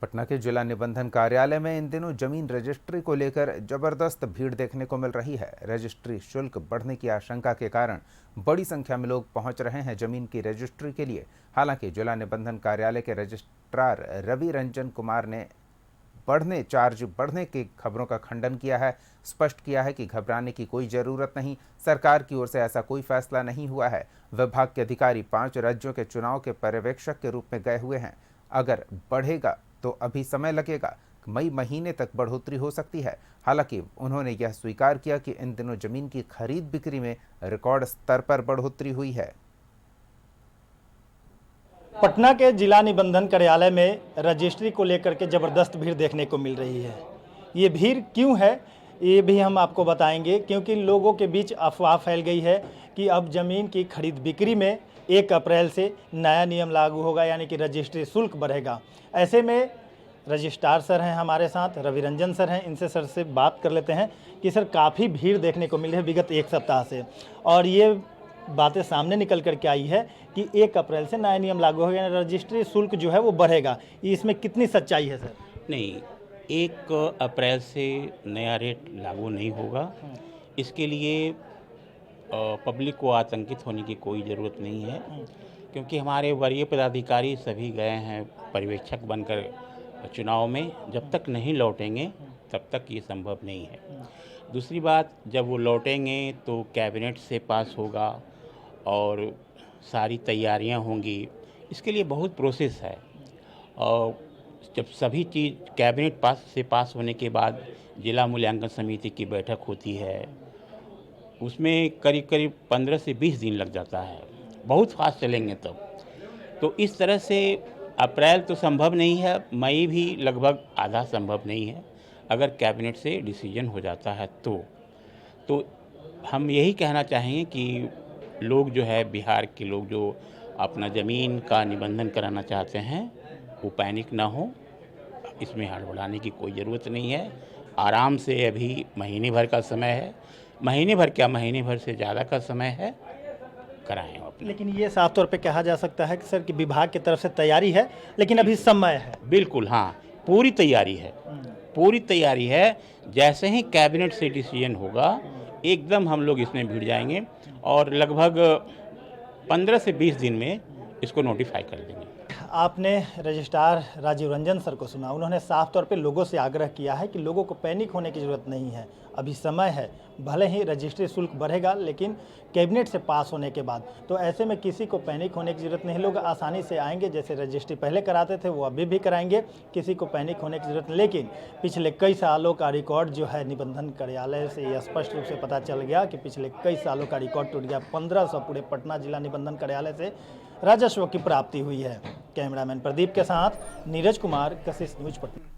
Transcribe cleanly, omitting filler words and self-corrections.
पटना के जिला निबंधन कार्यालय में इन दिनों जमीन रजिस्ट्री को लेकर जबरदस्त भीड़ देखने को मिल रही है। रजिस्ट्री शुल्क बढ़ने की आशंका के कारण बड़ी संख्या में लोग पहुंच रहे हैं जमीन की रजिस्ट्री के लिए। हालांकि जिला निबंधन कार्यालय के रजिस्ट्रार रवि रंजन कुमार ने चार्ज बढ़ने की खबरों का खंडन किया है। स्पष्ट किया है कि घबराने की कोई जरूरत नहीं, सरकार की ओर से ऐसा कोई फैसला नहीं हुआ है। विभाग के अधिकारी 5 राज्यों के चुनाव के पर्यवेक्षक के रूप में गए हुए हैं। अगर बढ़ेगा तो अभी समय लगेगा, मई महीने तक बढ़ोतरी हो सकती है। हालांकि उन्होंने यह स्वीकार किया कि इन दिनों जमीन की खरीद बिक्री में रिकॉर्ड स्तर पर बढ़ोतरी हुई है। पटना के जिला निबंधन कार्यालय में रजिस्ट्री को लेकर के ज़बरदस्त भीड़ देखने को मिल रही है। ये भीड़ क्यों है ये भी हम आपको बताएंगे, क्योंकि लोगों के बीच अफवाह फैल गई है कि अब ज़मीन की खरीद बिक्री में 1 अप्रैल से नया नियम लागू होगा, यानी कि रजिस्ट्री शुल्क बढ़ेगा। ऐसे में रजिस्ट्रार सर हैं हमारे साथ, रवि रंजन सर हैं, इनसे सर से बात कर लेते हैं कि सर काफ़ी भीड़ देखने को मिली है विगत 1 सप्ताह से, और ये बातें सामने निकल कर के आई है कि 1 अप्रैल से नया नियम लागू होगा, यानी रजिस्ट्री शुल्क जो है वो बढ़ेगा। इसमें कितनी सच्चाई है सर? नहीं, 1 अप्रैल से नया रेट लागू नहीं होगा। इसके लिए पब्लिक को आतंकित होने की कोई ज़रूरत नहीं है, क्योंकि हमारे वरीय पदाधिकारी सभी गए हैं पर्यवेक्षक बनकर चुनाव में। जब तक नहीं लौटेंगे तब तक ये संभव नहीं है। दूसरी बात, जब वो लौटेंगे तो कैबिनेट से पास होगा और सारी तैयारियां होंगी। इसके लिए बहुत प्रोसेस है, और जब सभी चीज़ कैबिनेट पास होने के बाद जिला मूल्यांकन समिति की बैठक होती है, उसमें करीब करीब 15 से 20 दिन लग जाता है। बहुत फास्ट चलेंगे तब तो इस तरह से अप्रैल तो संभव नहीं है, मई भी लगभग आधा संभव नहीं है। अगर कैबिनेट से डिसीजन हो जाता है तो हम यही कहना चाहेंगे कि लोग जो है, बिहार के लोग जो अपना ज़मीन का निबंधन कराना चाहते हैं, वो पैनिक ना हो। इसमें हड़बड़ाने की कोई ज़रूरत नहीं है। आराम से अभी महीने भर का समय है, महीने भर क्या, महीने भर से ज़्यादा का समय है, कराएं अपने। लेकिन ये साफ तौर पे कहा जा सकता है कि सर कि विभाग की तरफ से तैयारी है, लेकिन अभी समय है। बिल्कुल, हाँ, पूरी तैयारी है, पूरी तैयारी है। जैसे ही कैबिनेट से डिसीजन होगा, एकदम हम लोग इसमें भिड़ जाएंगे और लगभग 15 से 20 दिन में इसको नोटिफाई कर देंगे। आपने रजिस्ट्रार राजीव रंजन सर को सुना, उन्होंने साफ तौर पे लोगों से आग्रह किया है कि लोगों को पैनिक होने की ज़रूरत नहीं है, अभी समय है। भले ही रजिस्ट्री शुल्क बढ़ेगा, लेकिन कैबिनेट से पास होने के बाद, तो ऐसे में किसी को पैनिक होने की ज़रूरत नहीं। लोग आसानी से आएंगे, जैसे रजिस्ट्री पहले कराते थे वो अभी भी कराएंगे, किसी को पैनिक होने की ज़रूरत नहीं। लेकिन पिछले कई सालों का रिकॉर्ड जो है निबंधन कार्यालय से यह स्पष्ट रूप से पता चल गया कि पिछले कई सालों का रिकॉर्ड टूट गया। 1500 पूरे पटना जिला निबंधन कार्यालय से राजस्व की प्राप्ति हुई है। कैमरामैन प्रदीप के साथ नीरज कुमार, कशिश न्यूज़ पटना।